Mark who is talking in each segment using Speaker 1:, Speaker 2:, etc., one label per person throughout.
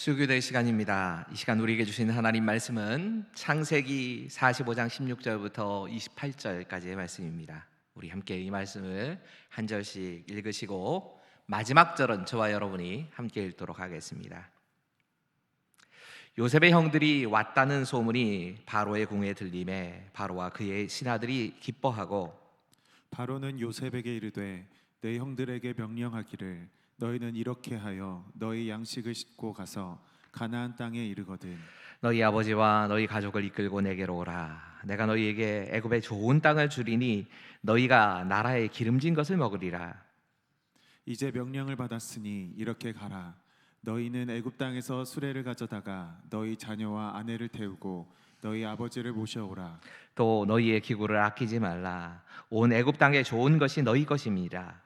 Speaker 1: 수요교대 시간입니다. 이 시간 우리에게 주신 하나님 말씀은 창세기 45장 16절부터 28절까지의 말씀입니다. 우리 함께 이 말씀을 한 절씩 읽으시고 마지막 절은 저와 여러분이 함께 읽도록 하겠습니다. 요셉의 형들이 왔다는 소문이 바로의 궁에 들림에 바로와 그의 신하들이 기뻐하고,
Speaker 2: 바로는 요셉에게 이르되 내 형들에게 명령하기를 너희는 이렇게 하여 너희 양식을 싣고 가서 가나안 땅에 이르거든
Speaker 1: 너희 아버지와 너희 가족을 이끌고 내게로 오라. 내가 너희에게 애굽의 좋은 땅을 주리니 너희가 나라의 기름진 것을 먹으리라.
Speaker 2: 이제 명령을 받았으니 이렇게 가라. 너희는 애굽 땅에서 수레를 가져다가 너희 자녀와 아내를 태우고 너희 아버지를 모셔오라.
Speaker 1: 또 너희의 기구를 아끼지 말라. 온 애굽 땅에 좋은 것이 너희 것입니다.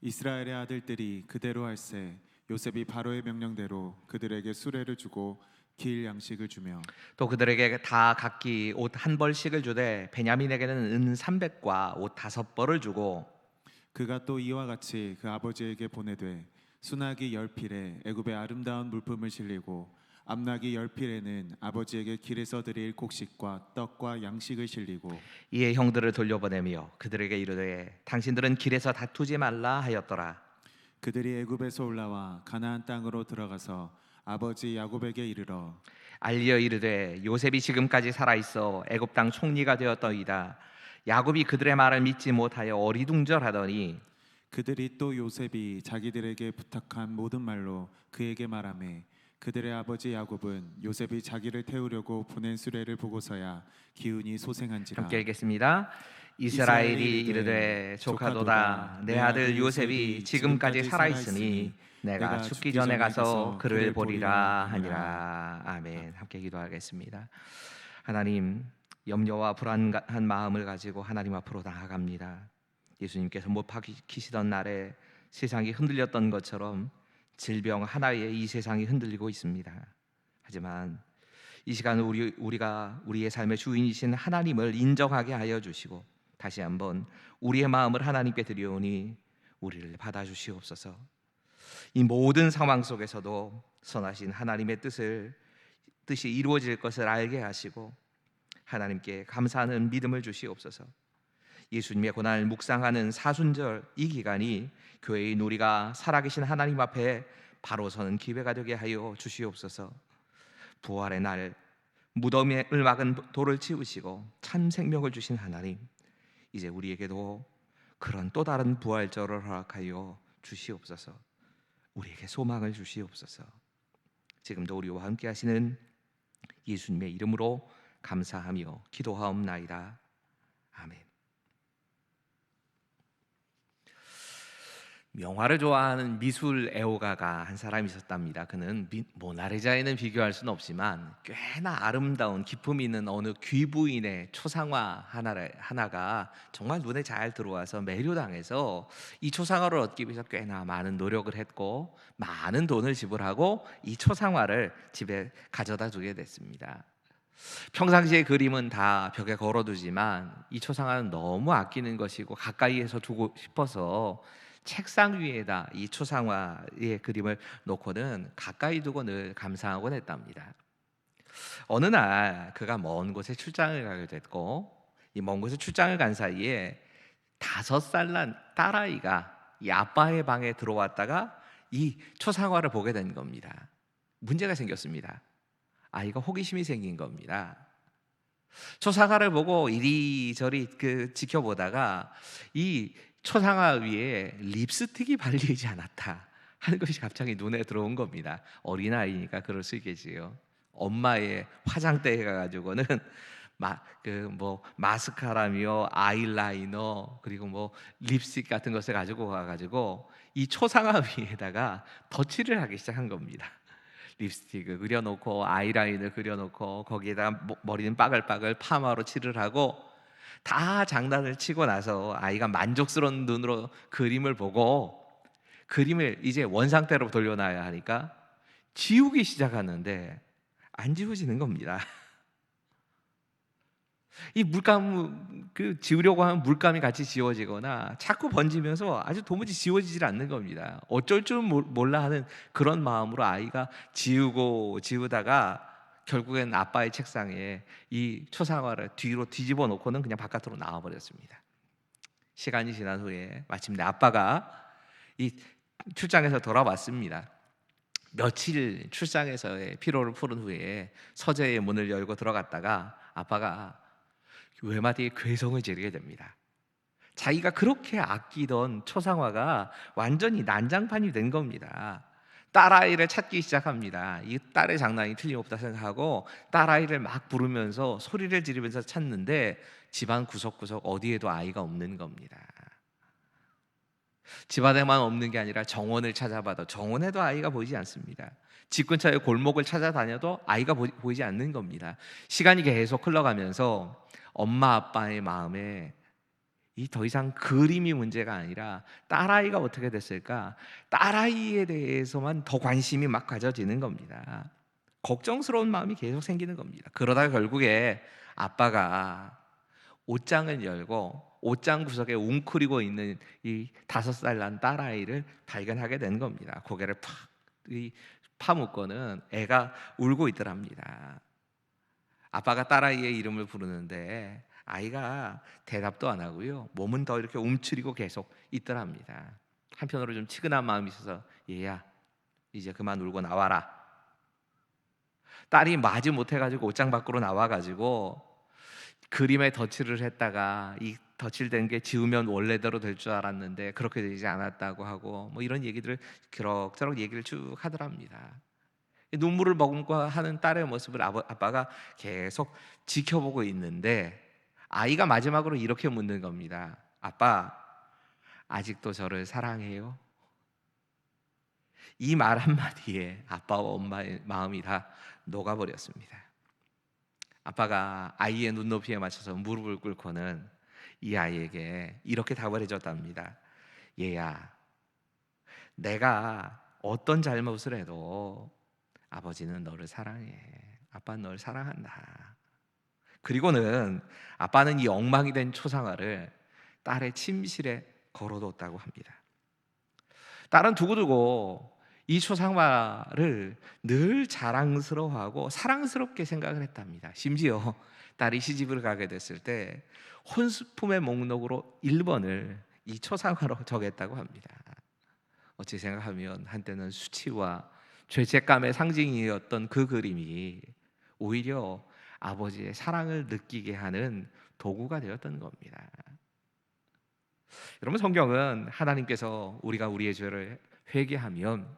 Speaker 2: 이스라엘의 아들들이 그대로 할세. 요셉이 바로의 명령대로 그들에게 수레를 주고 길 양식을 주며
Speaker 1: 또 그들에게 다 각기 옷 한 벌씩을 주되 베냐민에게는 은 300과 옷 5벌을 주고,
Speaker 2: 그가 또 이와 같이 그 아버지에게 보내되 순하기 10필에 애굽의 아름다운 물품을 실리고 암나기 10필에는 아버지에게 길에서 드릴 곡식과 떡과 양식을 실리고
Speaker 1: 이에 형들을 돌려보내며 그들에게 이르되 당신들은 길에서 다투지 말라 하였더라.
Speaker 2: 그들이 애굽에서 올라와 가나안 땅으로 들어가서 아버지 야곱에게 이르러
Speaker 1: 알리어 이르되 요셉이 지금까지 살아있어 애굽 땅 총리가 되었더이다. 야곱이 그들의 말을 믿지 못하여 어리둥절하더니
Speaker 2: 그들이 또 요셉이 자기들에게 부탁한 모든 말로 그에게 말하매 그들의 아버지 야곱은 요셉이 자기를 태우려고 보낸 수레를 보고서야 기운이 소생한지라.
Speaker 1: 함께 읽겠습니다. 이스라엘이 이르되 조카도다. 내 아들 요셉이 지금까지 살아있으니 내가 죽기 전에 가서 그를 보리라 하니라. 아멘. 함께 기도하겠습니다. 하나님, 염려와 불안한 마음을 가지고 하나님 앞으로 나아갑니다. 예수님께서 못 박히시던 날에 세상이 흔들렸던 것처럼 질병 하나에 이 세상이 흔들리고 있습니다. 하지만 이 시간 우리가 우리의 삶의 주인이신 하나님을 인정하게 하여 주시고 다시 한번 우리의 마음을 하나님께 드리오니 우리를 받아주시옵소서. 이 모든 상황 속에서도 선하신 하나님의 뜻이 이루어질 것을 알게 하시고 하나님께 감사하는 믿음을 주시옵소서. 예수님의 고난을 묵상하는 사순절 이 기간이 교회인 우리가 살아계신 하나님 앞에 바로 서는 기회가 되게 하여 주시옵소서. 부활의 날 무덤을 막은 돌을 치우시고 참 생명을 주신 하나님, 이제 우리에게도 그런 또 다른 부활절을 허락하여 주시옵소서. 우리에게 소망을 주시옵소서. 지금도 우리와 함께 하시는 예수님의 이름으로 감사하며 기도하옵나이다. 아멘. 명화를 좋아하는 미술 애호가가 한 사람이 있었답니다. 그는 모나리자에는 비교할 수는 없지만 꽤나 아름다운 기품 있는 어느 귀부인의 초상화 하나가 정말 눈에 잘 들어와서 매료당해서 이 초상화를 얻기 위해서 꽤나 많은 노력을 했고 많은 돈을 지불하고 이 초상화를 집에 가져다 두게 됐습니다. 평상시에 그림은 다 벽에 걸어두지만 이 초상화는 너무 아끼는 것이고 가까이에서 두고 싶어서 책상 위에다 이 초상화의 그림을 놓고는 가까이 두고 늘 감상하곤 했답니다. 어느 날 그가 먼 곳에 출장을 가게 됐고 이 먼 곳에 출장을 간 사이에 5살 난 딸아이가 이 아빠의 방에 들어왔다가 이 초상화를 보게 된 겁니다. 문제가 생겼습니다. 아이가 호기심이 생긴 겁니다. 초상화를 보고 이리저리 지켜보다가 이 초상화 위에 립스틱이 발리지 않았다 하는 것이 갑자기 눈에 들어온 겁니다. 어린아이니까 그럴 수 있겠지요. 엄마의 화장대에 가가지고는 마스카라며 아이라이너 그리고 립스틱 같은 것을 가지고 가가지고 이 초상화 위에다가 덧칠을 하기 시작한 겁니다. 립스틱을 그려놓고 아이라인을 그려놓고 거기에다 머리는 빠글빠글 파마로 칠을 하고 다 장난을 치고 나서 아이가 만족스러운 눈으로 그림을 보고 그림을 이제 원상태로 돌려놔야 하니까 지우기 시작하는데 안 지워지는 겁니다. 이 물감 지우려고 하면 물감이 같이 지워지거나 자꾸 번지면서 아주 도무지 지워지질 않는 겁니다. 어쩔 줄 몰라 하는 그런 마음으로 아이가 지우다가 결국엔 아빠의 책상에 이 초상화를 뒤로 뒤집어 놓고는 그냥 바깥으로 나와 버렸습니다. 시간이 지난 후에 마침내 아빠가 이 출장에서 돌아왔습니다. 며칠 출장에서의 피로를 푸른 후에 서재의 문을 열고 들어갔다가 아빠가 외마디에 괴성을 지르게 됩니다. 자기가 그렇게 아끼던 초상화가 완전히 난장판이 된 겁니다. 딸아이를 찾기 시작합니다. 이 딸의 장난이 틀림없다 생각하고 딸아이를 막 부르면서 소리를 지르면서 찾는데 집안 구석구석 어디에도 아이가 없는 겁니다. 집안에만 없는 게 아니라 정원을 찾아봐도 정원에도 아이가 보이지 않습니다. 집 근처의 골목을 찾아다녀도 아이가 보이지 않는 겁니다. 시간이 계속 흘러가면서 엄마 아빠의 마음에 이 더 이상 그림이 문제가 아니라 딸아이가 어떻게 됐을까? 딸아이에 대해서만 더 관심이 막 가져지는 겁니다. 걱정스러운 마음이 계속 생기는 겁니다. 그러다가 결국에 아빠가 옷장을 열고 옷장 구석에 웅크리고 있는 이 5살 난 딸아이를 발견하게 된 겁니다. 고개를 팍 파묻고는 애가 울고 있더랍니다. 아빠가 딸아이의 이름을 부르는데 아이가 대답도 안 하고요, 몸은 더 이렇게 움츠리고 계속 있더랍니다. 한편으로 좀 치근한 마음이 있어서 얘야 이제 그만 울고 나와라. 딸이 마지 못해가지고 옷장 밖으로 나와가지고 그림에 덧칠을 했다가 이 덧칠된 게 지우면 원래대로 될 줄 알았는데 그렇게 되지 않았다고 하고 뭐 이런 얘기들을 그럭저럭 얘기를 쭉 하더랍니다. 눈물을 머금고 하는 딸의 모습을 아빠가 계속 지켜보고 있는데 아이가 마지막으로 이렇게 묻는 겁니다. 아빠, 아직도 저를 사랑해요? 이 말 한마디에 아빠와 엄마의 마음이 다 녹아버렸습니다. 아빠가 아이의 눈높이에 맞춰서 무릎을 꿇고는 이 아이에게 이렇게 답을 해줬답니다. 얘야, 내가 어떤 잘못을 해도 아버지는 너를 사랑해. 아빠는 너를 사랑한다. 그리고는 아빠는 이 엉망이 된 초상화를 딸의 침실에 걸어뒀다고 합니다. 딸은 두고두고 이 초상화를 늘 자랑스러워하고 사랑스럽게 생각을 했답니다. 심지어 딸이 시집을 가게 됐을 때 혼수품의 목록으로 1번을 이 초상화로 적었다고 합니다. 어찌 생각하면 한때는 수치와 죄책감의 상징이었던 그 그림이 오히려 아버지의 사랑을 느끼게 하는 도구가 되었던 겁니다. 여러분, 성경은 하나님께서 우리가 우리의 죄를 회개하면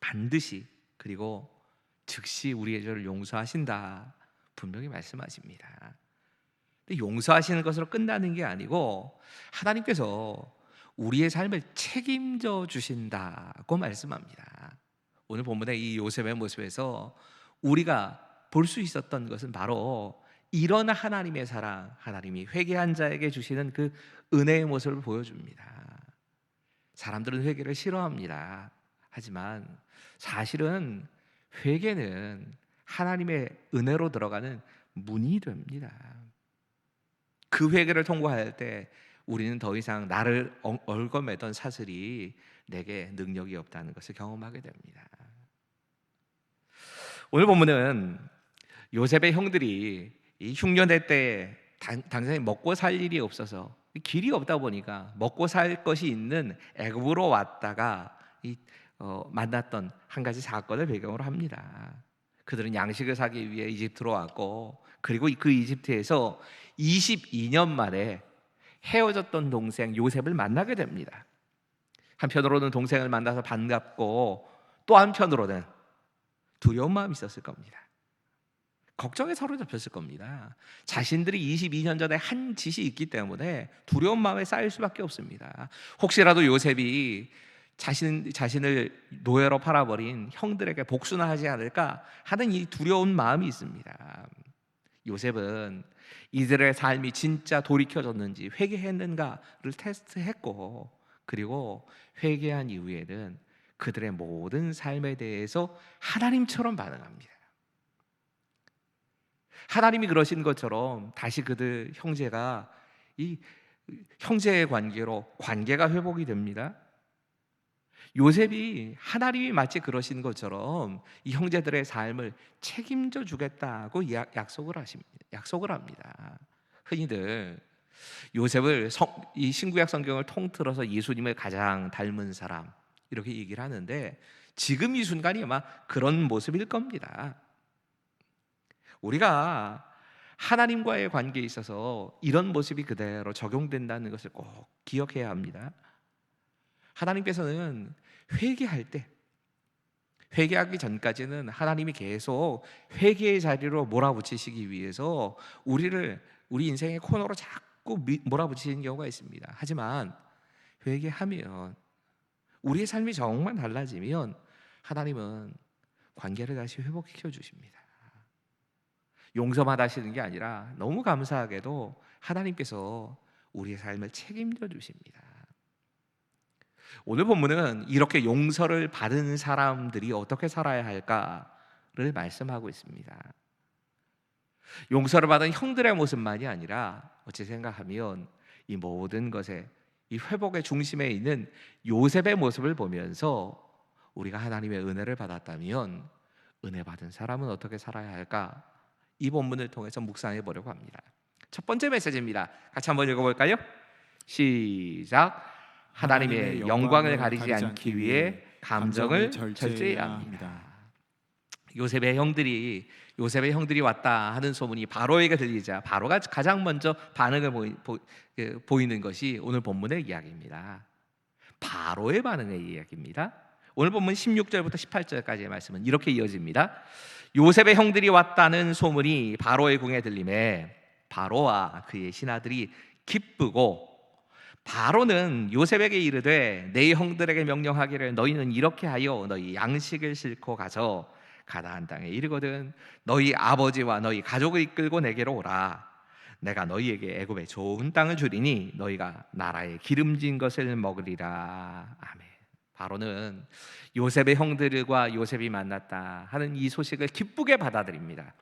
Speaker 1: 반드시 그리고 즉시 우리의 죄를 용서하신다 분명히 말씀하십니다. 근데 용서하시는 것으로 끝나는 게 아니고 하나님께서 우리의 삶을 책임져 주신다고 말씀합니다. 오늘 본문의 이 요셉의 모습에서 우리가 볼 수 있었던 것은 바로 이런 하나님의 사랑, 하나님이 회개한 자에게 주시는 그 은혜의 모습을 보여줍니다. 사람들은 회개를 싫어합니다. 하지만 사실은 회개는 하나님의 은혜로 들어가는 문이 됩니다. 그 회개를 통과할 때 우리는 더 이상 나를 얽어매던 사슬이 내게 능력이 없다는 것을 경험하게 됩니다. 오늘 본문은 요셉의 형들이 이 흉년의 때에 당장에 먹고 살 일이 없어서 길이 없다 보니까 먹고 살 것이 있는 애굽으로 왔다가 만났던 한 가지 사건을 배경으로 합니다. 그들은 양식을 사기 위해 이집트로 왔고 그리고 그 이집트에서 22년 만에 헤어졌던 동생 요셉을 만나게 됩니다. 한편으로는 동생을 만나서 반갑고 또 한편으로는 두려운 마음이 있었을 겁니다. 걱정에 사로잡혔을 겁니다. 자신들이 22년 전에 한 짓이 있기 때문에 두려운 마음에 쌓일 수밖에 없습니다. 혹시라도 요셉이 자신을 노예로 팔아버린 형들에게 복수나 하지 않을까 하는 이 두려운 마음이 있습니다. 요셉은 이들의 삶이 진짜 돌이켜졌는지 회개했는가를 테스트했고 그리고 회개한 이후에는 그들의 모든 삶에 대해서 하나님처럼 반응합니다. 하나님이 그러신 것처럼 다시 그들 형제가 이 형제의 관계로 관계가 회복이 됩니다. 요셉이 하나님이 마치 그러신 것처럼 이 형제들의 삶을 책임져 주겠다고 약속을 합니다. 흔히들 요셉을 이 신구약 성경을 통틀어서 예수님을 가장 닮은 사람 이렇게 얘기를 하는데, 지금 이 순간이 아마 그런 모습일 겁니다. 우리가 하나님과의 관계에 있어서 이런 모습이 그대로 적용된다는 것을 꼭 기억해야 합니다. 하나님께서는 회개하기 전까지는 하나님이 계속 회개의 자리로 몰아붙이시기 위해서 우리 인생의 코너로 자꾸 몰아붙이는 경우가 있습니다. 하지만 회개하면, 우리의 삶이 정말 달라지면 하나님은 관계를 다시 회복시켜 주십니다. 용서만 하시는 게 아니라 너무 감사하게도 하나님께서 우리의 삶을 책임져 주십니다. 오늘 본문은 이렇게 용서를 받은 사람들이 어떻게 살아야 할까를 말씀하고 있습니다. 용서를 받은 형들의 모습만이 아니라 어찌 생각하면 이 모든 것에 이 회복의 중심에 있는 요셉의 모습을 보면서 우리가 하나님의 은혜를 받았다면 은혜 받은 사람은 어떻게 살아야 할까? 이 본문을 통해서 묵상해 보려고 합니다. 첫 번째 메시지입니다. 같이 한번 읽어볼까요? 시작. 하나님의 영광을 가리지 않기 위해 감정을 절제해야 합니다. 요셉의 형들이 왔다 하는 소문이 바로에게 들리자 바로가 가장 먼저 반응을 보이는 것이 오늘 본문의 이야기입니다. 바로의 반응의 이야기입니다. 오늘 본문 16절부터 18절까지의 말씀은 이렇게 이어집니다. 요셉의 형들이 왔다는 소문이 바로의 궁에 들림에 바로와 그의 신하들이 기쁘고, 바로는 요셉에게 이르되 내 형들에게 명령하기를 너희는 이렇게 하여 너희 양식을 싣고 가서 가나안 땅에 이르거든 너희 아버지와 너희 가족을 이끌고 내게로 오라. 내가 너희에게 애굽의 좋은 땅을 주리니 너희가 나라의 기름진 것을 먹으리라. 아멘. 바로는 요셉의 형들과 요셉이 만났다 하는 이 소식을 기쁘게 받아들입니다.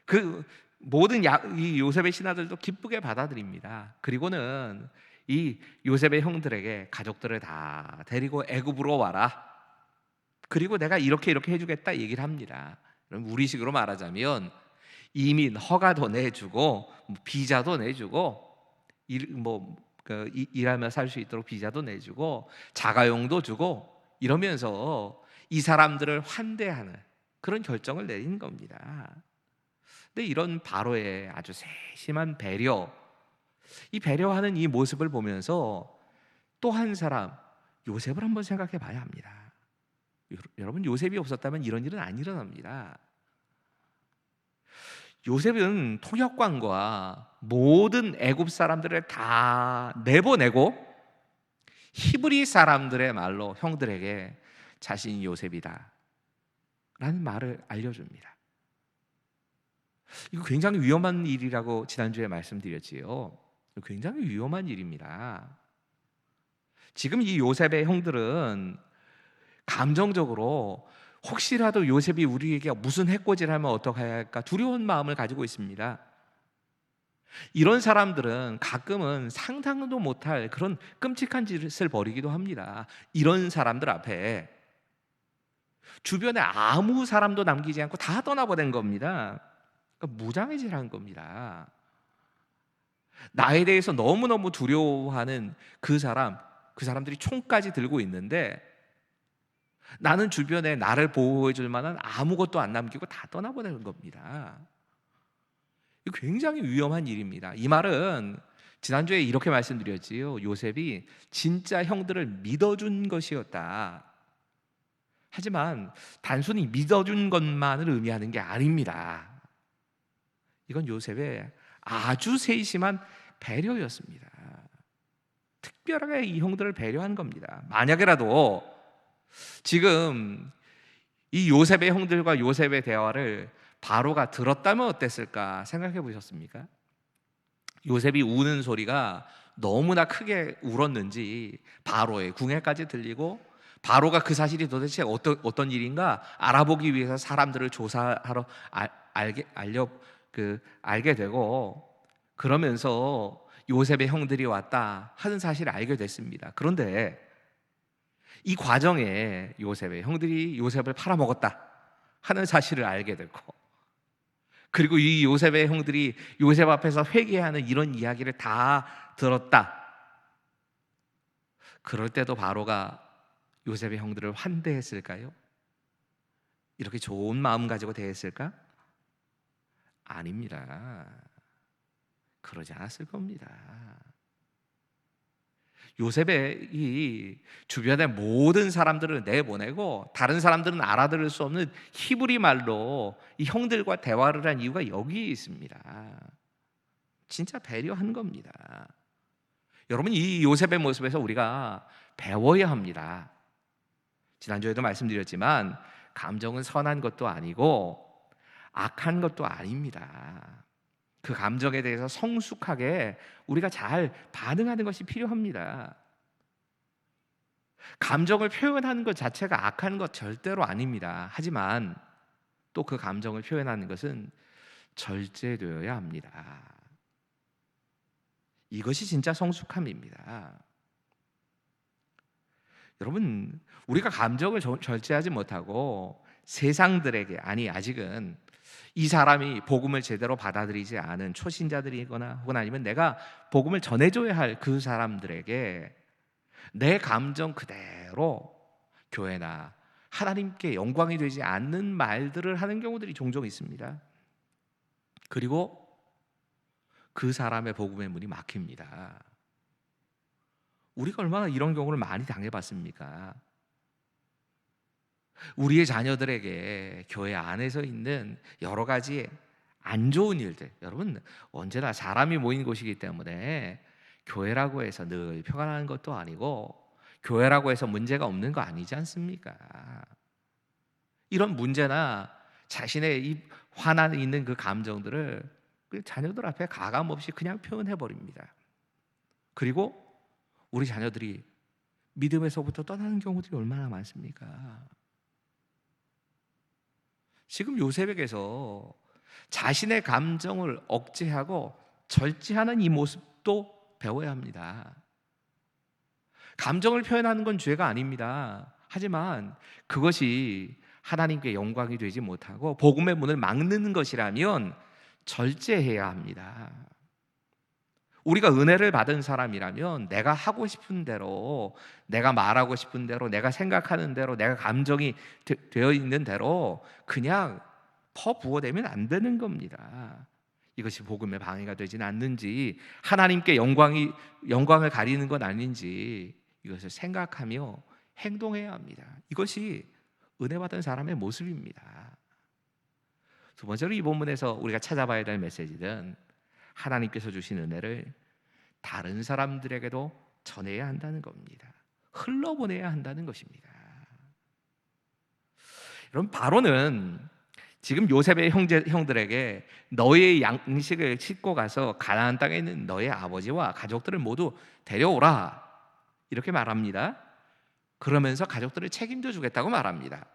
Speaker 1: 그 모든 이 요셉의 신하들도 기쁘게 받아들입니다. 그리고는 이 요셉의 형들에게 가족들을 다 데리고 애굽으로 와라. 그리고 내가 이렇게 해주겠다 얘기를 합니다. 그럼 우리식으로 말하자면 이민 허가도 내주고 비자도 내주고 일하며 살 수 있도록 비자도 내주고 자가용도 주고 이러면서 이 사람들을 환대하는 그런 결정을 내린 겁니다. 근데 이런 바로의 아주 세심한 배려, 이 배려하는 이 모습을 보면서 또 한 사람 요셉을 한번 생각해 봐야 합니다. 여러분, 요셉이 없었다면 이런 일은 안 일어납니다. 요셉은 통역관과 모든 애굽 사람들을 다 내보내고 히브리 사람들의 말로 형들에게 자신이 요셉이다 라는 말을 알려줍니다. 이거 굉장히 위험한 일이라고 지난주에 말씀드렸지요. 굉장히 위험한 일입니다. 지금 이 요셉의 형들은 감정적으로 혹시라도 요셉이 우리에게 무슨 해코지를 하면 어떡해야 할까 두려운 마음을 가지고 있습니다. 이런 사람들은 가끔은 상상도 못할 그런 끔찍한 짓을 벌이기도 합니다. 이런 사람들 앞에 주변에 아무 사람도 남기지 않고 다 떠나보낸 겁니다. 그러니까 무장해질한 겁니다. 나에 대해서 너무너무 두려워하는 그 사람들이 총까지 들고 있는데 나는 주변에 나를 보호해 줄 만한 아무것도 안 남기고 다 떠나보내는 겁니다. 이거 굉장히 위험한 일입니다. 이 말은 지난주에 이렇게 말씀드렸지요. 요셉이 진짜 형들을 믿어준 것이었다. 하지만 단순히 믿어준 것만을 의미하는 게 아닙니다. 이건 요셉의 아주 세심한 배려였습니다. 특별하게 이 형들을 배려한 겁니다. 만약에라도 지금 이 요셉의 형들과 요셉의 대화를 바로가 들었다면 어땠을까 생각해 보셨습니까? 요셉이 우는 소리가 너무나 크게 울었는지 바로의 궁에까지 들리고, 바로가 그 사실이 도대체 어떤 일인가 알아보기 위해서 사람들을 조사하러 알게 되고, 그러면서 요셉의 형들이 왔다 하는 사실을 알게 됐습니다. 그런데 이 과정에 요셉의 형들이 요셉을 팔아먹었다 하는 사실을 알게 됐고, 그리고 이 요셉의 형들이 요셉 앞에서 회개하는 이런 이야기를 다 들었다. 그럴 때도 바로가 요셉의 형들을 환대했을까요? 이렇게 좋은 마음 가지고 대했을까? 아닙니다. 그러지 않았을 겁니다. 요셉의 이 주변의 모든 사람들을 내보내고 다른 사람들은 알아들을 수 없는 히브리 말로 이 형들과 대화를 한 이유가 여기에 있습니다. 진짜 배려한 겁니다. 여러분, 이 요셉의 모습에서 우리가 배워야 합니다. 지난주에도 말씀드렸지만 감정은 선한 것도 아니고 악한 것도 아닙니다. 그 감정에 대해서 성숙하게 우리가 잘 반응하는 것이 필요합니다. 감정을 표현하는 것 자체가 악한 것 절대로 아닙니다. 하지만 또 그 감정을 표현하는 것은 절제되어야 합니다. 이것이 진짜 성숙함입니다. 여러분, 우리가 감정을 절제하지 못하고 세상들에게, 아직은 이 사람이 복음을 제대로 받아들이지 않은 초신자들이거나 혹은 아니면 내가 복음을 전해줘야 할 그 사람들에게 내 감정 그대로 교회나 하나님께 영광이 되지 않는 말들을 하는 경우들이 종종 있습니다. 그리고 그 사람의 복음의 문이 막힙니다. 우리가 얼마나 이런 경우를 많이 당해봤습니까? 우리의 자녀들에게 교회 안에서 있는 여러 가지 안 좋은 일들, 여러분 언제나 사람이 모인 곳이기 때문에 교회라고 해서 늘 평안한 것도 아니고 교회라고 해서 문제가 없는 거 아니지 않습니까? 이런 문제나 자신의 이 화난 있는 그 감정들을 그 자녀들 앞에 가감 없이 그냥 표현해 버립니다. 그리고 우리 자녀들이 믿음에서부터 떠나는 경우들이 얼마나 많습니까? 지금 요셉에게서 자신의 감정을 억제하고 절제하는 이 모습도 배워야 합니다. 감정을 표현하는 건 죄가 아닙니다. 하지만 그것이 하나님께 영광이 되지 못하고 복음의 문을 막는 것이라면 절제해야 합니다. 우리가 은혜를 받은 사람이라면 내가 하고 싶은 대로, 내가 말하고 싶은 대로, 내가 생각하는 대로, 내가 감정이 되어 있는 대로 그냥 퍼부어대면 안 되는 겁니다. 이것이 복음의 방해가 되지는 않는지, 하나님께 영광을 가리는 건 아닌지 이것을 생각하며 행동해야 합니다. 이것이 은혜 받은 사람의 모습입니다. 두 번째로 이 본문에서 우리가 찾아봐야 될 메시지는 하나님께서 주신 은혜를 다른 사람들에게도 전해야 한다는 겁니다. 흘러보내야 한다는 것입니다. 여러분, 바로는 지금 요셉의 형들에게 너의 양식을 싣고 가서 가나안 땅에 있는 너의 아버지와 가족들을 모두 데려오라 이렇게 말합니다. 그러면서 가족들을 책임져 주겠다고 말합니다.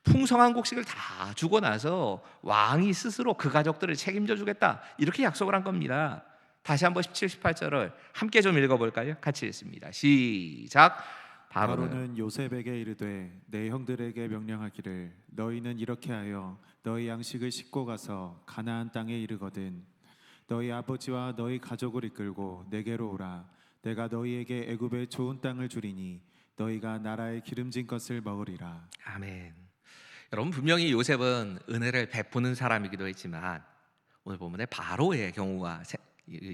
Speaker 1: 풍성한 곡식을 다 주고 나서 왕이 스스로 그 가족들을 책임져 주겠다 이렇게 약속을 한 겁니다. 다시 한번 17, 18절을 함께 좀 읽어볼까요? 같이 읽습니다. 시작.
Speaker 2: 바로는 요셉에게 이르되 내 형들에게 명령하기를 너희는 이렇게 하여 너희 양식을 싣고 가서 가나안 땅에 이르거든 너희 아버지와 너희 가족을 이끌고 내게로 오라. 내가 너희에게 애굽의 좋은 땅을 주리니 너희가 나라의 기름진 것을 먹으리라.
Speaker 1: 아멘. 여러분, 분명히 요셉은 은혜를 베푸는 사람이기도 했지만 오늘 본문에 바로의 경우가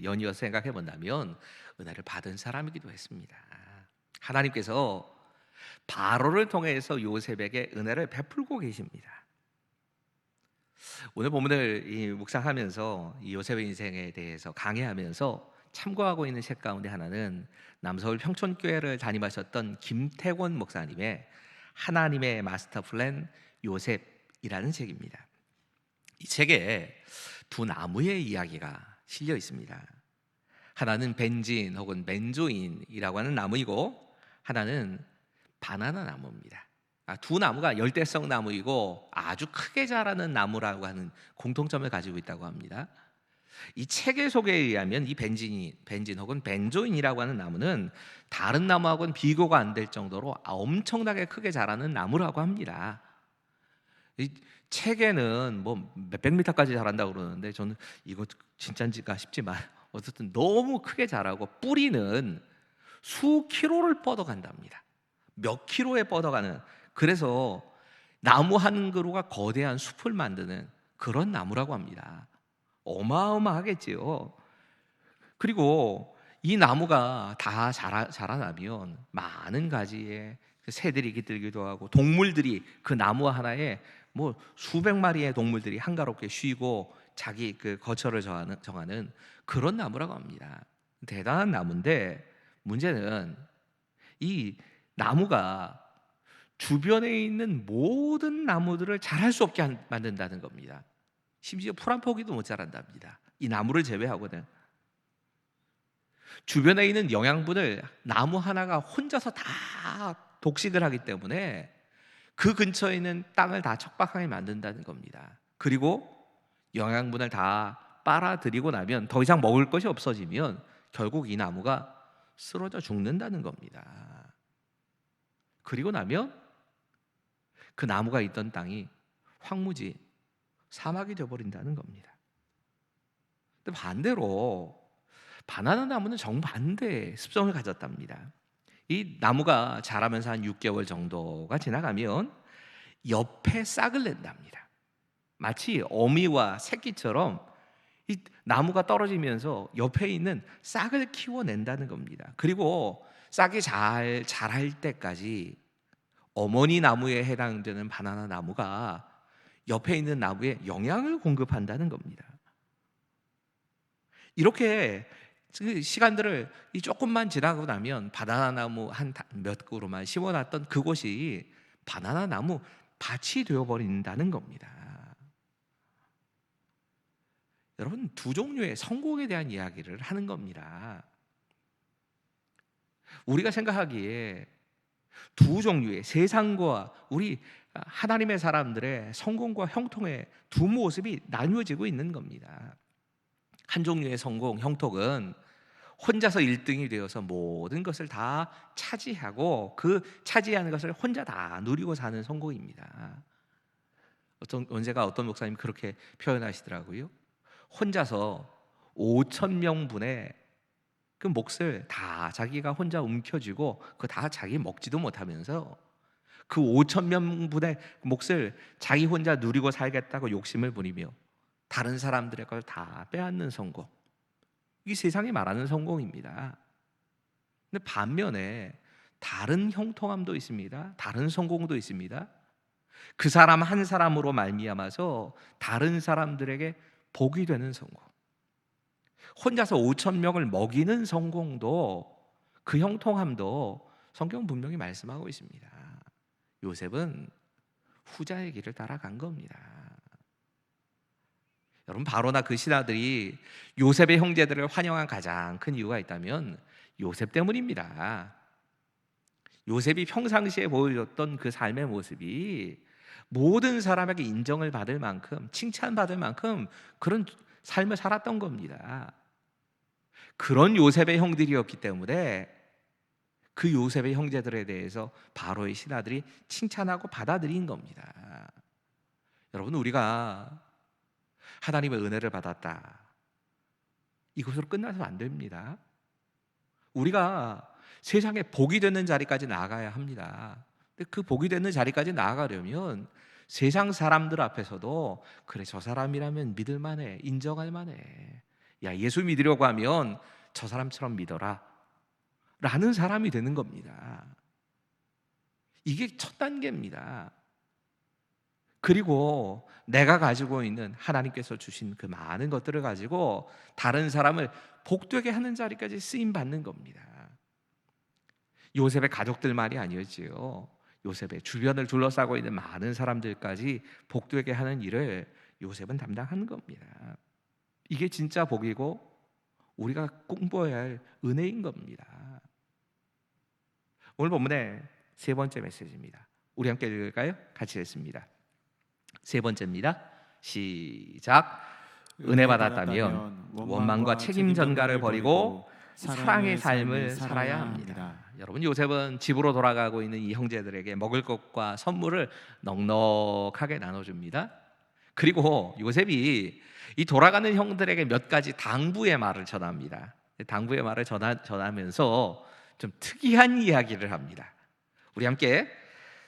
Speaker 1: 연이어서 생각해 본다면 은혜를 받은 사람이기도 했습니다. 하나님께서 바로를 통해서 요셉에게 은혜를 베풀고 계십니다. 오늘 본문을 묵상하면서 이 요셉의 인생에 대해서 강해하면서 참고하고 있는 책 가운데 하나는 남서울 평촌교회를 담임하셨던 김태권 목사님의 하나님의 마스터 플랜 요셉이라는 책입니다. 이 책에 두 나무의 이야기가 실려 있습니다. 하나는 벤진 혹은 벤조인이라고 하는 나무이고 하나는 바나나 나무입니다. 두 나무가 열대성 나무이고 아주 크게 자라는 나무라고 하는 공통점을 가지고 있다고 합니다. 이 체계 소개에 의하면 이 벤진 혹은 벤조인이라고 하는 나무는 다른 나무하고는 비교가 안 될 정도로 엄청나게 크게 자라는 나무라고 합니다. 이 체계는 뭐 몇백 미터까지 자란다고 그러는데 저는 이거 진짜인지가 싶지만 어쨌든 너무 크게 자라고 뿌리는 수 킬로를 뻗어간답니다. 몇 킬로에 뻗어가는, 그래서 나무 한 그루가 거대한 숲을 만드는 그런 나무라고 합니다. 어마어마하겠지요. 그리고 이 나무가 다 자라나면 많은 가지의 새들이 깃들기도 하고 동물들이 그 나무 하나에 뭐 수백 마리의 동물들이 한가롭게 쉬고 자기 그 거처를 정하는 그런 나무라고 합니다. 대단한 나무인데 문제는 이 나무가 주변에 있는 모든 나무들을 자랄 수 없게 만든다는 겁니다. 심지어 풀 한 포기도 못 자란답니다. 이 나무를 제외하고는 주변에 있는 영양분을 나무 하나가 혼자서 다 독식을 하기 때문에 그 근처에 있는 땅을 다 척박하게 만든다는 겁니다. 그리고 영양분을 다 빨아들이고 나면 더 이상 먹을 것이 없어지면 결국 이 나무가 쓰러져 죽는다는 겁니다. 그리고 나면 그 나무가 있던 땅이 황무지, 사막이 되어버린다는 겁니다. 근데 반대로 바나나 나무는 정반대의 습성을 가졌답니다. 이 나무가 자라면서 한 6개월 정도가 지나가면 옆에 싹을 낸답니다. 마치 어미와 새끼처럼 이 나무가 떨어지면서 옆에 있는 싹을 키워낸다는 겁니다. 그리고 싹이 잘 자랄 때까지 어머니 나무에 해당되는 바나나 나무가 옆에 있는 나무에 영양을 공급한다는 겁니다. 이렇게 시간들을 조금만 지나고 나면 바나나 나무 한 몇 그루만 심어놨던 그곳이 바나나 나무 밭이 되어버린다는 겁니다. 여러분, 두 종류의 성공에 대한 이야기를 하는 겁니다. 우리가 생각하기에 두 종류의 세상과 우리 하나님의 사람들의 성공과 형통의 두 모습이 나뉘어지고 있는 겁니다. 한 종류의 성공, 형통은 혼자서 1등이 되어서 모든 것을 다 차지하고 그 차지하는 것을 혼자 다 누리고 사는 성공입니다. 언제가 어떤 목사님이 그렇게 표현하시더라고요. 혼자서 5천 명분의 그 몫을 다 자기가 혼자 움켜쥐고 그 다 자기 먹지도 못하면서 그 5천 명분의 몫을 자기 혼자 누리고 살겠다고 욕심을 부리며 다른 사람들의 걸 다 빼앗는 성공, 이게 세상이 말하는 성공입니다. 근데 반면에 다른 형통함도 있습니다. 다른 성공도 있습니다. 그 사람 한 사람으로 말미암아서 다른 사람들에게 복이 되는 성공, 혼자서 5천 명을 먹이는 성공도, 그 형통함도 성경은 분명히 말씀하고 있습니다. 요셉은 후자의 길을 따라간 겁니다. 여러분, 바로나 그 신하들이 요셉의 형제들을 환영한 가장 큰 이유가 있다면 요셉 때문입니다. 요셉이 평상시에 보여줬던 그 삶의 모습이 모든 사람에게 인정을 받을 만큼, 칭찬받을 만큼 그런 삶을 살았던 겁니다. 그런 요셉의 형들이었기 때문에 그 요셉의 형제들에 대해서 바로의 신하들이 칭찬하고 받아들인 겁니다. 여러분, 우리가 하나님의 은혜를 받았다, 이것으로 끝나서는 안 됩니다. 우리가 세상에 복이 되는 자리까지 나아가야 합니다. 근데 그 복이 되는 자리까지 나아가려면 세상 사람들 앞에서도 그래, 저 사람이라면 믿을 만해, 인정할 만해, 야, 예수 믿으려고 하면 저 사람처럼 믿어라 라는 사람이 되는 겁니다. 이게 첫 단계입니다. 그리고 내가 가지고 있는 하나님께서 주신 그 많은 것들을 가지고 다른 사람을 복되게 하는 자리까지 쓰임 받는 겁니다. 요셉의 가족들만이 아니었지요. 요셉의 주변을 둘러싸고 있는 많은 사람들까지 복되게 하는 일을 요셉은 담당하는 겁니다. 이게 진짜 복이고 우리가 공부해야 할 은혜인 겁니다. 오늘 본문의 세 번째 메시지입니다. 우리 함께 읽을까요? 같이 읽습니다. 세 번째입니다. 시작. 은혜 받았다면 원망과 책임 전가를 버리고 사랑의 삶을 살아야 합니다. 여러분, 요셉은 집으로 돌아가고 있는 이 형제들에게 먹을 것과 선물을 넉넉하게 나눠줍니다. 그리고 요셉이 이 돌아가는 형들에게 몇 가지 당부의 말을 전합니다. 당부의 말을 전하면서 좀 특이한 이야기를 합니다. 우리 함께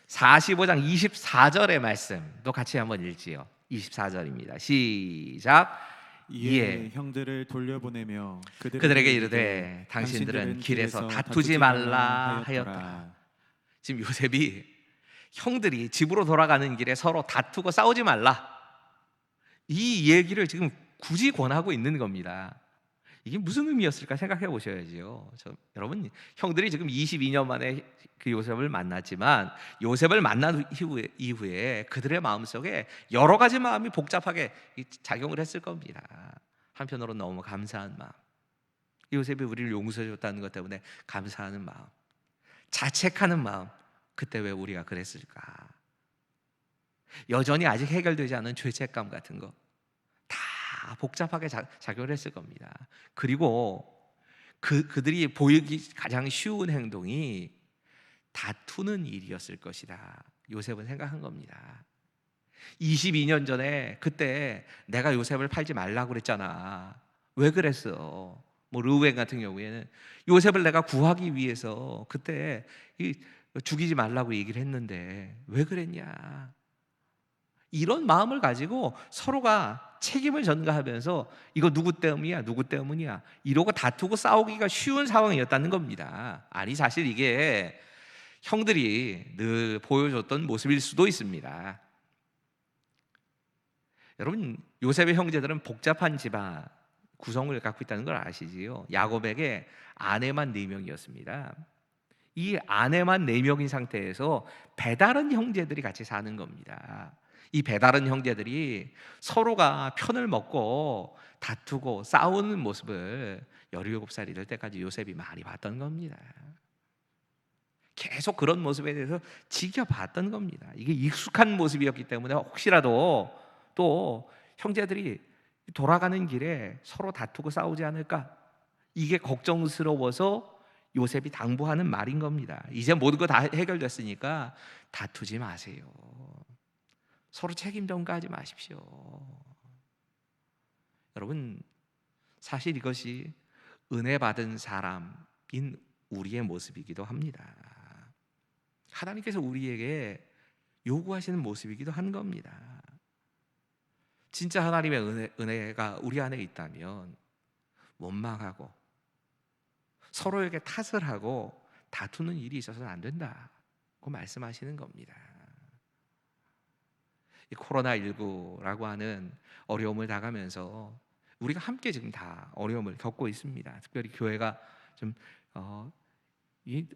Speaker 1: 45장 24절의 말씀도 같이 한번 읽지요. 24절입니다. 시작.
Speaker 2: 이에 형들을 돌려보내며
Speaker 1: 그들에게 이르되 당신들은 길에서 다투지 말라 하였더라. 지금 요셉이 형들이 집으로 돌아가는 길에 서로 다투고 싸우지 말라, 이 얘기를 지금 굳이 권하고 있는 겁니다. 이게 무슨 의미였을까 생각해 보셔야지요. 여러분, 형들이 지금 22년 만에 그 요셉을 만났지만 요셉을 만난 이후에 그들의 마음속에 여러 가지 마음이 복잡하게 작용을 했을 겁니다. 한편으로는 너무 감사한 마음, 요셉이 우리를 용서해 줬다는 것 때문에 감사하는 마음, 자책하는 마음, 그때 왜 우리가 그랬을까? 여전히 아직 해결되지 않은 죄책감 같은 거 다 복잡하게 작용을 했을 겁니다. 그리고 그들이 보이기 가장 쉬운 행동이 다투는 일이었을 것이다, 요셉은 생각한 겁니다. 22년 전에 그때 내가 요셉을 팔지 말라고 그랬잖아. 왜 그랬어? 뭐 르우벤 같은 경우에는 요셉을 내가 구하기 위해서 그때 죽이지 말라고 얘기를 했는데 왜 그랬냐? 이런 마음을 가지고 서로가 책임을 전가하면서 이거 누구 때문이야, 누구 때문이야 이러고 다투고 싸우기가 쉬운 상황이었다는 겁니다. 아니, 사실 이게 형들이 늘 보여줬던 모습일 수도 있습니다. 여러분, 요셉의 형제들은 복잡한 집안 구성을 갖고 있다는 걸 아시지요? 야곱에게 아내만 4명이었습니다. 이 아내만 4명인 상태에서 배다른 형제들이 같이 사는 겁니다. 이 배다른 형제들이 서로가 편을 먹고 다투고 싸우는 모습을 17살이 될 때까지 요셉이 많이 봤던 겁니다. 계속 그런 모습에 대해서 지켜봤던 겁니다. 이게 익숙한 모습이었기 때문에 혹시라도 또 형제들이 돌아가는 길에 서로 다투고 싸우지 않을까, 이게 걱정스러워서 요셉이 당부하는 말인 겁니다. 이제 모든 거 다 해결됐으니까 다투지 마세요. 서로 책임 전가하지 마십시오. 여러분, 사실 이것이 은혜 받은 사람인 우리의 모습이기도 합니다. 하나님께서 우리에게 요구하시는 모습이기도 한 겁니다. 진짜 하나님의 은혜가 우리 안에 있다면 원망하고 서로에게 탓을 하고 다투는 일이 있어서는 안 된다고 말씀하시는 겁니다. 이 코로나19라고 하는 어려움을 당하면서 우리가 함께 지금 다 어려움을 겪고 있습니다. 특별히 교회가 좀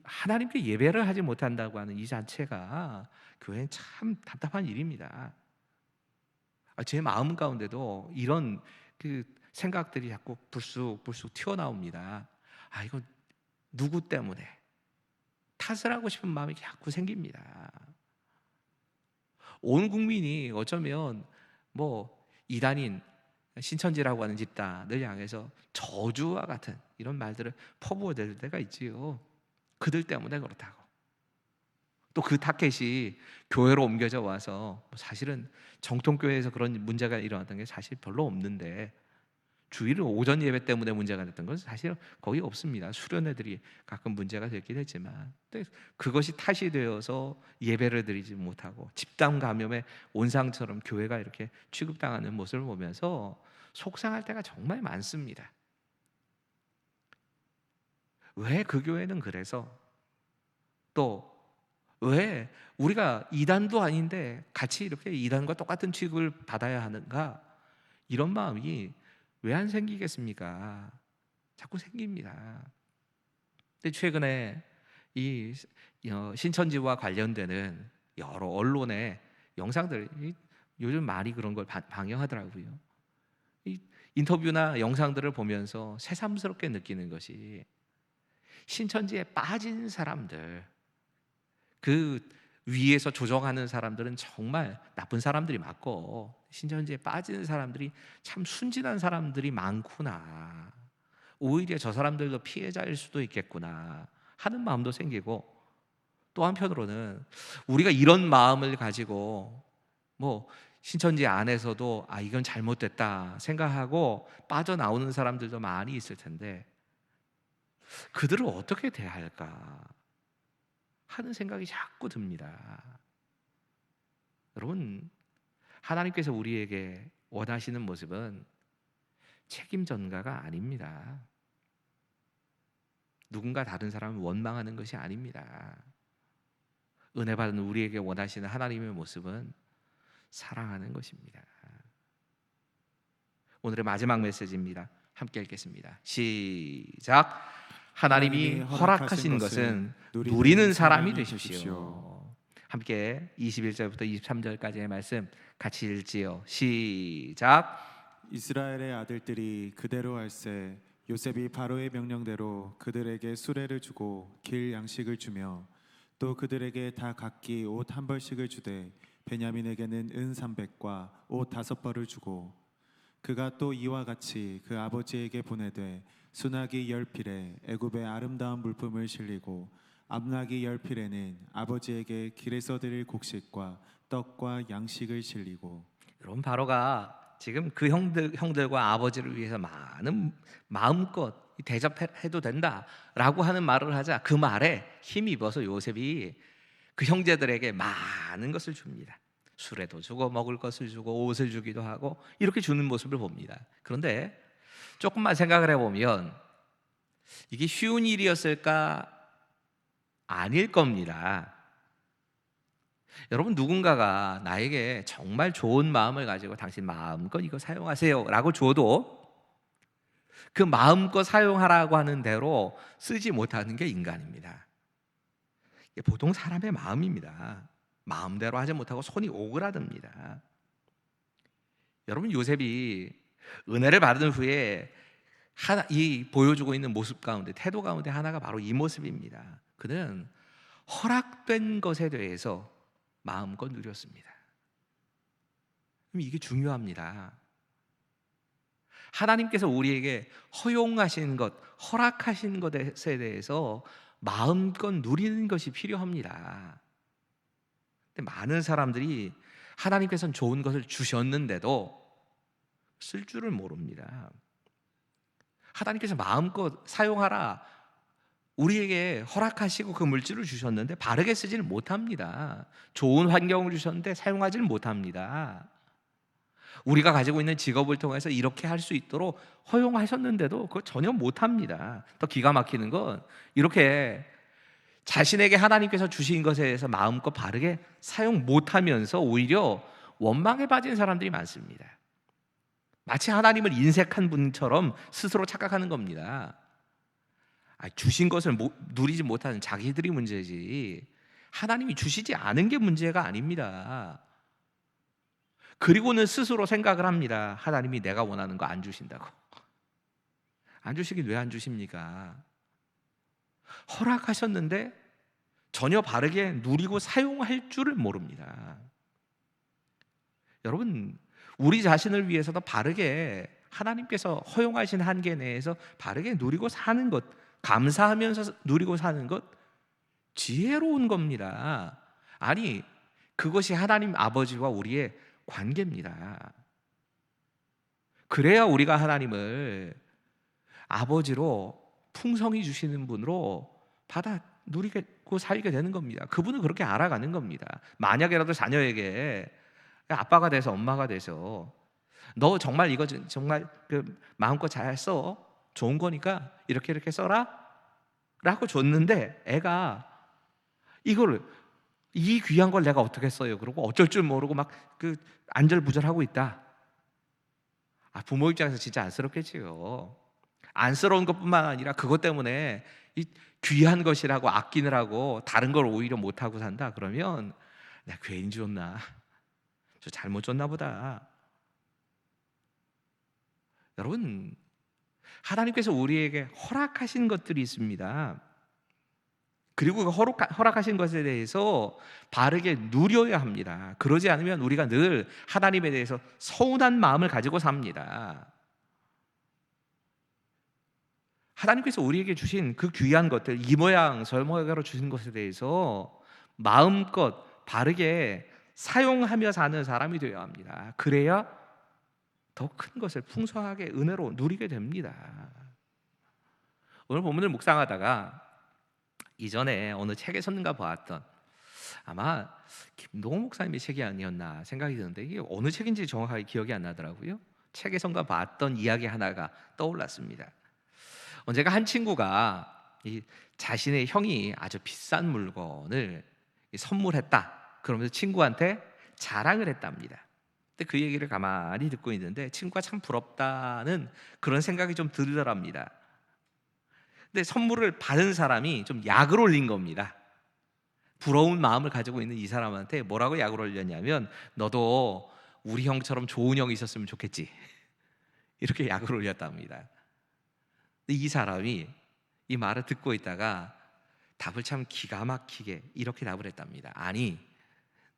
Speaker 1: 하나님께 예배를 하지 못한다고 하는 이 자체가 교회는 참 답답한 일입니다. 제 마음 가운데도 이런 그 생각들이 자꾸 불쑥 튀어나옵니다. 이거 누구 때문에 탓을 하고 싶은 마음이 자꾸 생깁니다. 온 국민이 어쩌면 뭐 이단인 신천지라고 하는 집단을 향해서 저주와 같은 이런 말들을 퍼부어 댈 때가 있지요. 그들 때문에 그렇다고. 또 그 타켓이 교회로 옮겨져 와서 사실은 정통교회에서 그런 문제가 일어났던 게 사실 별로 없는데 주일 오전 예배 때문에 문제가 됐던 건 사실 거의 없습니다. 수련회들이 가끔 문제가 됐긴 했지만, 그것이 탓이 되어서 예배를 드리지 못하고 집단 감염의 온상처럼 교회가 이렇게 취급당하는 모습을 보면서 속상할 때가 정말 많습니다. 왜 그 교회는 그래서, 또 왜 우리가 이단도 아닌데 같이 이렇게 이단과 똑같은 취급을 받아야 하는가, 이런 마음이 왜 안 생기겠습니까? 자꾸 생깁니다. 근데 최근에 이 신천지와 관련되는 여러 언론의 영상들, 요즘 많이 그런 걸 방영하더라고요. 이 인터뷰나 영상들을 보면서 새삼스럽게 느끼는 것이, 신천지에 빠진 사람들, 그 위에서 조정하는 사람들은 정말 나쁜 사람들이 많고 신천지에 빠지는 사람들이 참 순진한 사람들이 많구나, 오히려 저 사람들도 피해자일 수도 있겠구나 하는 마음도 생기고, 또 한편으로는 우리가 이런 마음을 가지고 뭐 신천지 안에서도 이건 잘못됐다 생각하고 빠져나오는 사람들도 많이 있을 텐데 그들을 어떻게 대할까 하는 생각이 자꾸 듭니다. 여러분, 하나님께서 우리에게 원하시는 모습은 책임 전가가 아닙니다. 누군가 다른 사람을 원망하는 것이 아닙니다. 은혜 받은 우리에게 원하시는 하나님의 모습은 사랑하는 것입니다. 오늘의 마지막 메시지입니다. 함께 읽겠습니다. 시작. 하나님이 허락하신 것은 누리는 사람이 되십시오. 함께 21절부터 23절까지의 말씀 같이 읽지요. 시작.
Speaker 2: 이스라엘의 아들들이 그대로 할세 요셉이 바로의 명령대로 그들에게 수레를 주고 길 양식을 주며 또 그들에게 다 각기 옷 한 벌씩을 주되 베냐민에게는 은 300과 옷 5벌을 주고 그가 또 이와 같이 그 아버지에게 보내되 수나기 10필에 애굽의 아름다운 물품을 실리고 암나기 10필에는 아버지에게 길에서 드릴 곡식과 떡과 양식을 실리고.
Speaker 1: 여러분, 바로가 지금 그 형들과 아버지를 위해서 많은 마음껏 대접해도 된다라고 하는 말을 하자 그 말에 힘입어서 요셉이 그 형제들에게 많은 것을 줍니다. 수레도 주고 먹을 것을 주고 옷을 주기도 하고 이렇게 주는 모습을 봅니다. 그런데 조금만 생각을 해보면 이게 쉬운 일이었을까? 아닐 겁니다. 여러분, 누군가가 나에게 정말 좋은 마음을 가지고 당신 마음껏 이거 사용하세요 라고 줘도 그 마음껏 사용하라고 하는 대로 쓰지 못하는 게 인간입니다. 이게 보통 사람의 마음입니다. 마음대로 하지 못하고 손이 오그라듭니다. 여러분, 요셉이 은혜를 받은 후에 이 보여주고 있는 모습 가운데, 태도 가운데 하나가 바로 이 모습입니다. 그는 허락된 것에 대해서 마음껏 누렸습니다. 그럼 이게 중요합니다. 하나님께서 우리에게 허용하신 것, 허락하신 것에 대해서 마음껏 누리는 것이 필요합니다. 근데 많은 사람들이 하나님께서는 좋은 것을 주셨는데도 쓸 줄을 모릅니다. 하나님께서 마음껏 사용하라, 우리에게 허락하시고 그 물질을 주셨는데 바르게 쓰지는 못합니다. 좋은 환경을 주셨는데 사용하지는 못합니다. 우리가 가지고 있는 직업을 통해서 이렇게 할 수 있도록 허용하셨는데도 그거 전혀 못합니다. 더 기가 막히는 건 이렇게 자신에게 하나님께서 주신 것에 대해서 마음껏 바르게 사용 못하면서 오히려 원망에 빠진 사람들이 많습니다. 마치 하나님을 인색한 분처럼 스스로 착각하는 겁니다. 주신 것을 누리지 못하는 자기들이 문제지 하나님이 주시지 않은 게 문제가 아닙니다. 그리고는 스스로 생각을 합니다. 하나님이 내가 원하는 거 안 주신다고. 안 주시긴 왜 안 주십니까? 허락하셨는데 전혀 바르게 누리고 사용할 줄을 모릅니다. 여러분, 우리 자신을 위해서도 바르게 하나님께서 허용하신 한계 내에서 바르게 누리고 사는 것, 감사하면서 누리고 사는 것, 지혜로운 겁니다. 아니, 그것이 하나님 아버지와 우리의 관계입니다. 그래야 우리가 하나님을 아버지로 풍성히 주시는 분으로 받아 누리고 살게 되는 겁니다. 그분은 그렇게 알아가는 겁니다. 만약에라도 자녀에게 아빠가 돼서 엄마가 돼서 너 정말 이거 정말 마음껏 잘 써, 좋은 거니까 이렇게 써라 라고 줬는데 애가 이거를 이 귀한 걸 내가 어떻게 써요? 그러고 어쩔 줄 모르고 막 안절부절하고 있다. 부모 입장에서 진짜 안쓰럽겠지요. 안쓰러운 것뿐만 아니라 그것 때문에 이 귀한 것이라고 아끼느라고 다른 걸 오히려 못하고 산다. 그러면 내가 괜히 줬나? 저 잘못 줬나 보다. 여러분, 하나님께서 우리에게 허락하신 것들이 있습니다. 그리고 그 허락하신 것에 대해서 바르게 누려야 합니다. 그러지 않으면 우리가 늘 하나님에 대해서 서운한 마음을 가지고 삽니다. 하나님께서 우리에게 주신 그 귀한 것들, 이 모양 저 모양으로 주신 것에 대해서 마음껏 바르게 사용하며 사는 사람이 되어야 합니다. 그래야 더 큰 것을 풍성하게 은혜로 누리게 됩니다. 오늘 본문을 묵상하다가 이전에 어느 책에서는가 보았던, 아마 김동호 목사님의 책이 아니었나 생각이 드는데 이게 어느 책인지 정확하게 기억이 안 나더라고요. 책에선가 봤던 이야기 하나가 떠올랐습니다. 언젠가 한 친구가 이 자신의 형이 아주 비싼 물건을 선물했다. 그러면서 친구한테 자랑을 했답니다. 근데 그 얘기를 가만히 듣고 있는데 친구가 참 부럽다는 그런 생각이 좀 들더랍니다. 근데 선물을 받은 사람이 좀 약을 올린 겁니다. 부러운 마음을 가지고 있는 이 사람한테 뭐라고 약을 올렸냐면, 너도 우리 형처럼 좋은 형이 있었으면 좋겠지, 이렇게 약을 올렸답니다. 이 사람이 이 말을 듣고 있다가 답을 참 기가 막히게 이렇게 답을 했답니다. 아니,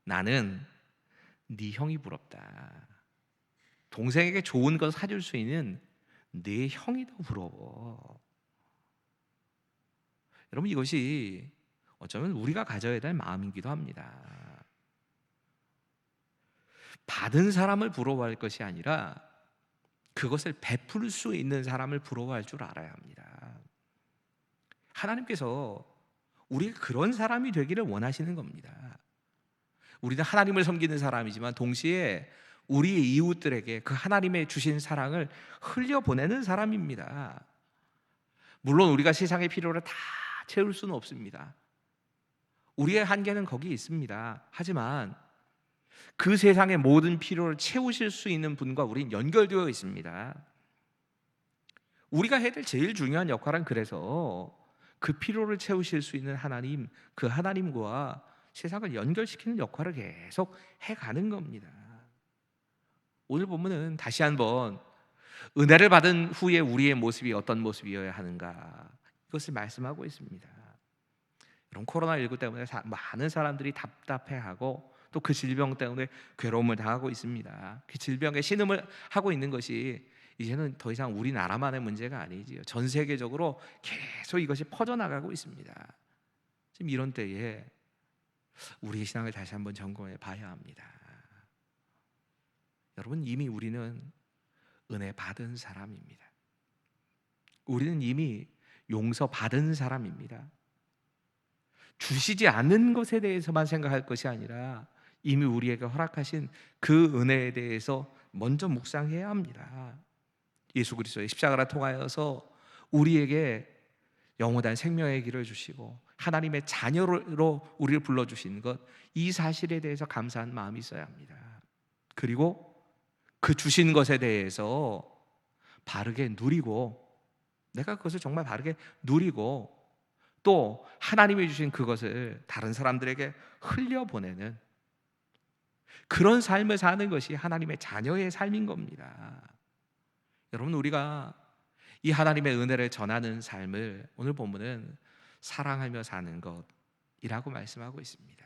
Speaker 1: 나는 네 형이 부럽다. 동생에게 좋은 걸 사줄 수 있는 네 형이 더 부러워. 여러분, 이것이 어쩌면 우리가 가져야 될 마음이기도 합니다. 받은 사람을 부러워할 것이 아니라 그것을 베풀 수 있는 사람을 부러워할 줄 알아야 합니다. 하나님께서 우리가 그런 사람이 되기를 원하시는 겁니다. 우리는 하나님을 섬기는 사람이지만 동시에 우리의 이웃들에게 그 하나님의 주신 사랑을 흘려보내는 사람입니다. 물론 우리가 세상의 필요를 다 채울 수는 없습니다. 우리의 한계는 거기 있습니다. 하지만 그 세상의 모든 필요를 채우실 수 있는 분과 우리는 연결되어 있습니다. 우리가 해야 될 제일 중요한 역할은 그래서 그 필요를 채우실 수 있는 하나님, 그 하나님과 세상을 연결시키는 역할을 계속 해가는 겁니다. 오늘 본문은 다시 한번 은혜를 받은 후에 우리의 모습이 어떤 모습이어야 하는가, 이것을 말씀하고 있습니다. 이런 코로나19 때문에 많은 사람들이 답답해하고 또 그 질병 때문에 괴로움을 당하고 있습니다. 그 질병에 신음을 하고 있는 것이 이제는 더 이상 우리나라만의 문제가 아니지요. 전 세계적으로 계속 이것이 퍼져나가고 있습니다. 지금 이런 때에 우리의 신앙을 다시 한번 점검해 봐야 합니다. 여러분, 이미 우리는 은혜 받은 사람입니다. 우리는 이미 용서받은 사람입니다. 주시지 않는 것에 대해서만 생각할 것이 아니라 이미 우리에게 허락하신 그 은혜에 대해서 먼저 묵상해야 합니다. 예수 그리스도의 십자가를 통하여서 우리에게 영원한 생명의 길을 주시고 하나님의 자녀로 우리를 불러주신 것, 이 사실에 대해서 감사한 마음이 있어야 합니다. 그리고 그 주신 것에 대해서 바르게 누리고, 내가 그것을 정말 바르게 누리고 또 하나님이 주신 그것을 다른 사람들에게 흘려보내는 그런 삶을 사는 것이 하나님의 자녀의 삶인 겁니다. 여러분, 우리가 이 하나님의 은혜를 전하는 삶을 오늘 본문은 사랑하며 사는 것이라고 말씀하고 있습니다.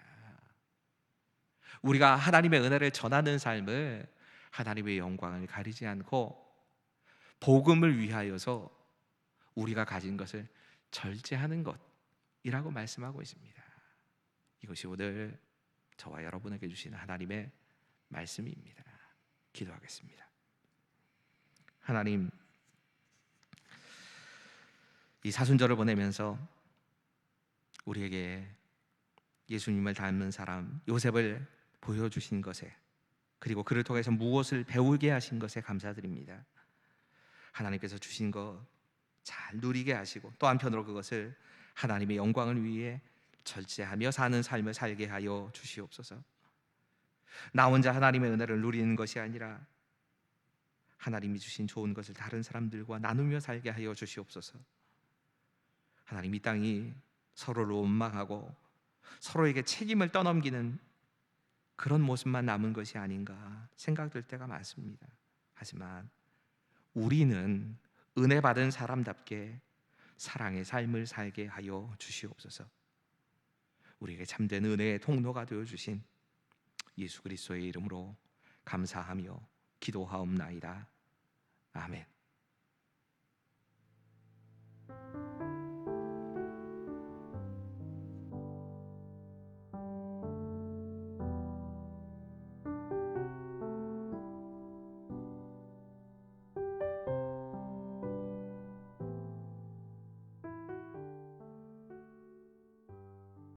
Speaker 1: 우리가 하나님의 은혜를 전하는 삶을 하나님의 영광을 가리지 않고 복음을 위하여서 우리가 가진 것을 절제하는 것이라고 말씀하고 있습니다. 이것이 오늘 저와 여러분에게 주시는 하나님의 말씀입니다. 기도하겠습니다. 하나님, 이 사순절을 보내면서 우리에게 예수님을 닮은 사람 요셉을 보여주신 것에, 그리고 그를 통해서 무엇을 배우게 하신 것에 감사드립니다. 하나님께서 주신 것 잘 누리게 하시고 또 한편으로 그것을 하나님의 영광을 위해 절제하며 사는 삶을 살게 하여 주시옵소서. 나 혼자 하나님의 은혜를 누리는 것이 아니라 하나님이 주신 좋은 것을 다른 사람들과 나누며 살게 하여 주시옵소서. 하나님, 이 땅이 서로를 원망하고 서로에게 책임을 떠넘기는 그런 모습만 남은 것이 아닌가 생각될 때가 많습니다. 하지만 우리는 은혜 받은 사람답게 사랑의 삶을 살게 하여 주시옵소서. 우리에게 참된 은혜의 통로가 되어 주신 예수 그리스도의 이름으로 감사하며 기도하옵나이다. 아멘.